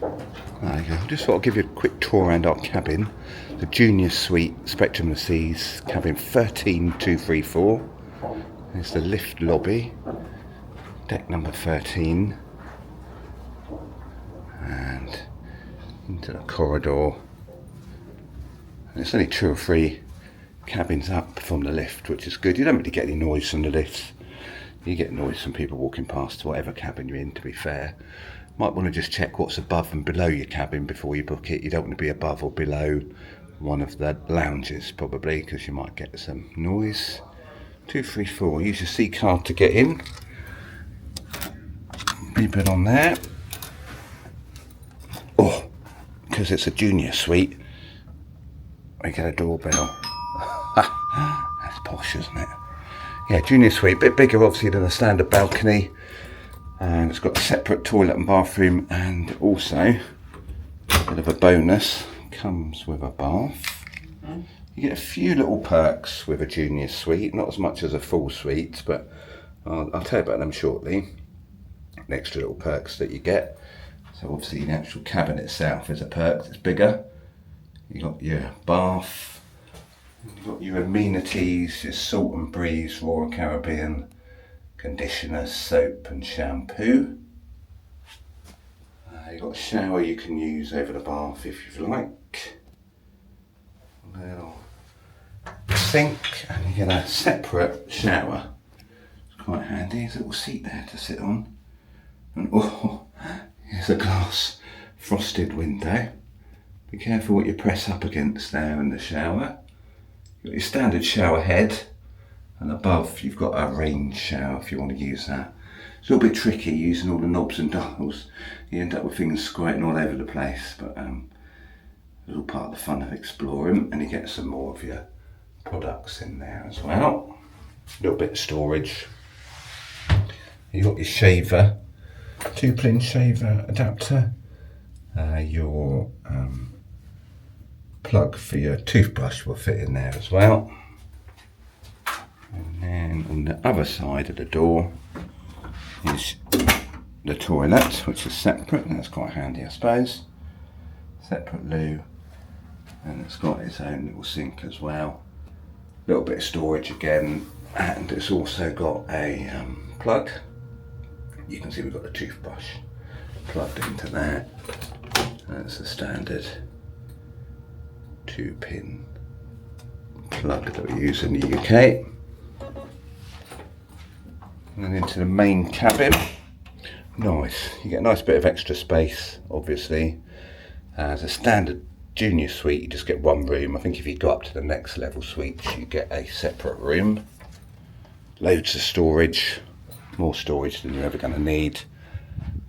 There you go. Just thought I'd give you a quick tour around our cabin. The junior suite, Spectrum of the Seas, cabin 13234. There's the lift lobby, deck number 13. And into the corridor. And it's only 2 or 3 cabins up from the lift, which is good. You don't really get any noise from the lifts. You get noise from people walking past whatever cabin you're in, to be fair. Might want to just check what's above and below your cabin before you book it. You don't want to be above or below one of the lounges, probably, because you might get some noise. 234, use your C card to get in. Beep it on there. Oh, because it's a junior suite, we get a doorbell. That's posh, isn't it? Yeah, junior suite, a bit bigger obviously than a standard balcony. And it's got a separate toilet and bathroom, and also, a bit of a bonus, comes with a bath. You get a few little perks with a junior suite, not as much as a full suite, but I'll tell you about them shortly. The extra little perks that you get. So obviously the actual cabin itself is a perk, it's bigger. You got your bath, you've got your amenities, your Salt and Breeze Royal Caribbean conditioner, soap and shampoo. You've got a shower you can use over the bath if you like. A little sink, and you get a separate shower. It's quite handy. There's a little seat there to sit on. And oh, here's a glass frosted window. Be careful what you press up against there in the shower. You've got your standard shower head, and above you've got a range shower if you want to use that. It's a little bit tricky using all the knobs and dials. You end up with things squirting all over the place, but it's all part of the fun of exploring, and you get some more of your products in there as well. A little bit of storage. You've got your shaver, 2-pin shaver adapter, your plug for your toothbrush will fit in there as well. And then on the other side of the door is the toilet, which is separate, and that's quite handy, I suppose. Separate loo, and it's got its own little sink as well. A little bit of storage again, and it's also got a plug. You can see we've got the toothbrush plugged into there. That's a standard 2-pin plug that we use in the UK. And then into the main cabin. Nice, you get a nice bit of extra space, obviously. As a standard junior suite, you just get one room. I think if you go up to the next level suites, you get a separate room. Loads of storage, more storage than you're ever going to need.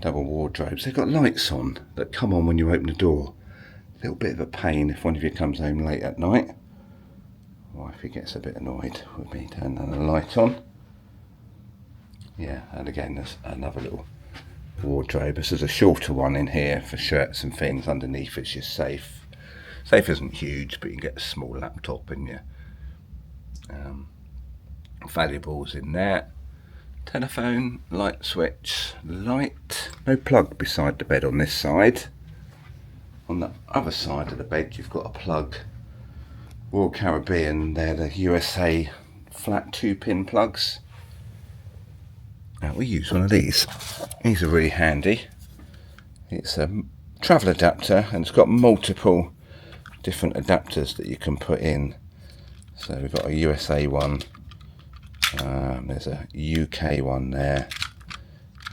Double wardrobes. They've got lights on that come on when you open the door. A little bit of a pain if one of you comes home late at night, or if he gets a bit annoyed with me turning the light on. Yeah, and again there's another little wardrobe. This is a shorter one in here for shirts and things. Underneath it's your safe. Safe isn't huge, but you can get a small laptop and your valuables in there. Telephone, light switch, light. No plug beside the bed on this side. On the other side of the bed you've got a plug. Royal Caribbean, they're the USA flat 2-pin plugs. Now we use one of these. These are really handy. It's a travel adapter, and it's got multiple different adapters that you can put in. So we've got a USA one, there's a UK one there,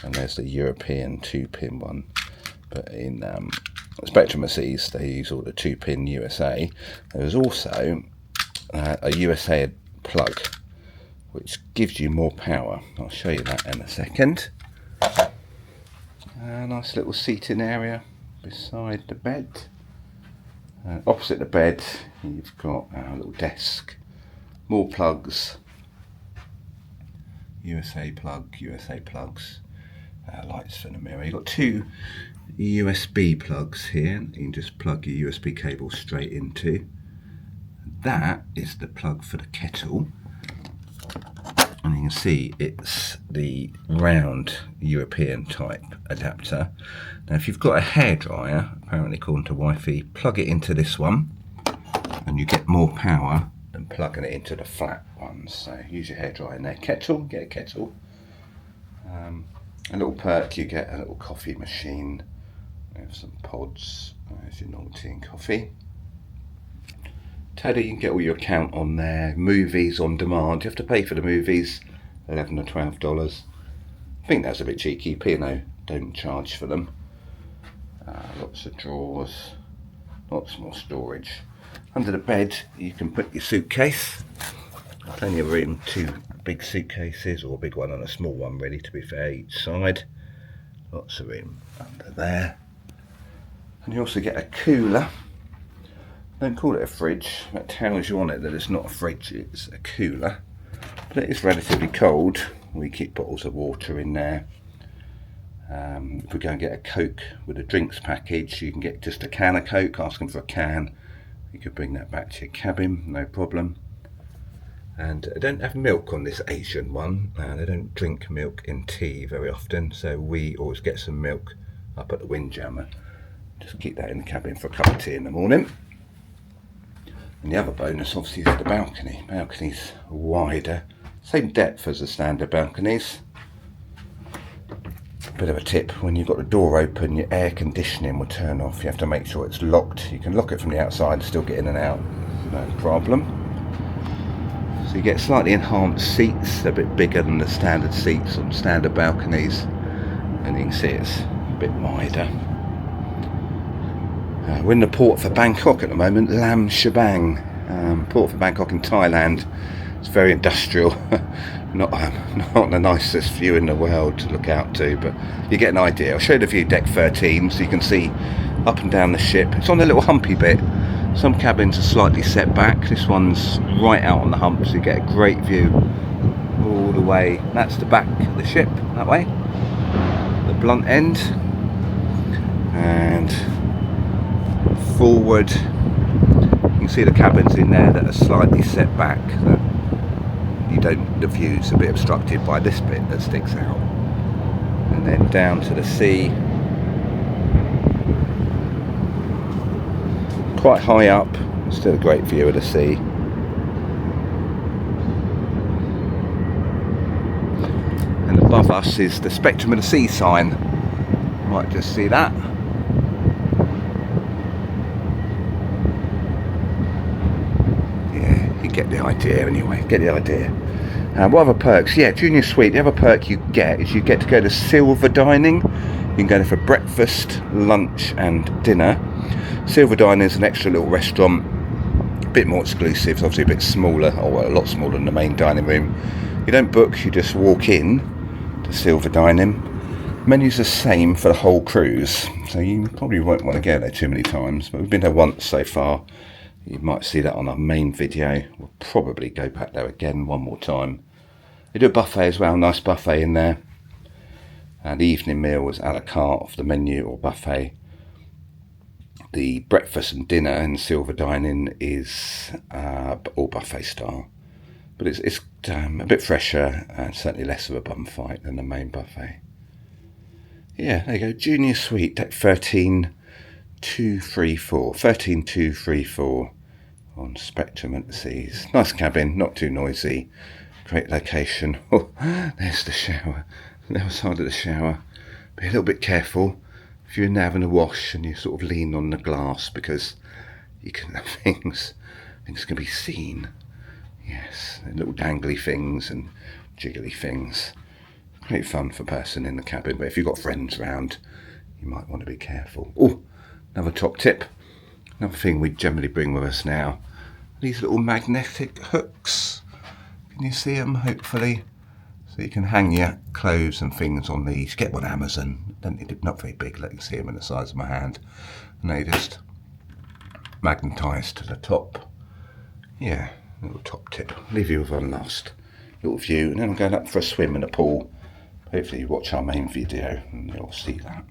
and there's the European 2-pin one. But in Spectrum of Seas, they use all the 2-pin USA. There's also a USA plug, which gives you more power. I'll show you that in a second. A nice little seating area beside the bed. Opposite the bed, you've got a little desk, more plugs, USA plug, USA plugs, lights for the mirror. You've got 2 USB plugs here. You can just plug your USB cable straight into. That is the plug for the kettle. And you can see it's the round European type adapter. Now if you've got a hairdryer, apparently according to Wi-Fi, plug it into this one and you get more power than plugging it into the flat ones. So use your hairdryer in there. Kettle, get a kettle. A little perk, you get a little coffee machine. We have some pods. There's your normal tea and coffee. Teddy, you can get all your account on there. Movies on demand. You have to pay for the movies, $11 or $12. I think that's a bit cheeky. P&O don't charge for them. Lots of drawers, lots more storage. Under the bed, you can put your suitcase. Plenty of room, 2 big suitcases, or a big one and a small one, really, to be fair, each side. Lots of room under there. And you also get a cooler. Don't call it a fridge, that tells you on it that it's not a fridge, it's a cooler. But it is relatively cold. We keep bottles of water in there. If we go and get a Coke with a drinks package, you can get just a can of Coke, ask them for a can. You could bring that back to your cabin, no problem. And I don't have milk on this Asian one. They don't drink milk in tea very often, so we always get some milk up at the windjammer. Just keep that in the cabin for a cup of tea in the morning. And the other bonus obviously is the balcony. Balcony's wider, same depth as the standard balconies. Bit of a tip, when you've got the door open, your air conditioning will turn off. You have to make sure it's locked. You can lock it from the outside and still get in and out, no problem. So you get slightly enhanced seats, a bit bigger than the standard seats on standard balconies. And you can see it's a bit wider. We're in the port for Bangkok at the moment, Lam Shabang. Port for Bangkok in Thailand. It's very industrial. Not the nicest view in the world to look out to, but you get an idea. I'll show you the view deck 13 so you can see up and down the ship. It's on a little humpy bit. Some cabins are slightly set back. This one's right out on the hump, so you get a great view all the way. That's the back of the ship, that way. The blunt end. And forward, you can see the cabins in there that are slightly set back. So the view's a bit obstructed by this bit that sticks out. And then down to the sea. Quite high up, still a great view of the sea. And above us is the Spectrum of the Sea sign. You might just see that. Yeah, you get the idea anyway, get the idea. What other perks? Yeah, Junior Suite, the other perk you get is you get to go to silver dining. You can go there for breakfast, lunch and dinner. Silver dining is an extra little restaurant, a bit more exclusive, it's obviously a bit smaller, or a lot smaller than the main dining room. You don't book, you just walk in to silver dining. Menu's the same for the whole cruise, so you probably won't want to go there too many times, but we've been there once so far. You might see that on our main video. We'll probably go back there again one more time. They do a buffet as well, nice buffet in there. And the evening meal is a la carte off the menu or buffet. The breakfast and dinner in silver dining is all buffet style. But it's a bit fresher and certainly less of a bum fight than the main buffet. Yeah, there you go, Junior Suite, deck 13234. 13234 on Spectrum at the Seas. Nice cabin, not too noisy. Great location. Oh, there's the shower. The other side of the shower. Be a little bit careful if you're in there having a wash and you sort of lean on the glass, because you can have things can be seen. Yes, little dangly things and jiggly things. Great fun for a person in the cabin, but if you've got friends around, you might want to be careful. Oh, another top tip. Another thing we generally bring with us now. These little magnetic hooks. Can you see them, hopefully? So you can hang your clothes and things on these. Get one on Amazon. Not very big, let you see them in the size of my hand. And they just magnetise to the top. Yeah, little top tip. Leave you with one last little view. And then I'm going up for a swim in the pool. Hopefully you watch our main video and you'll see that.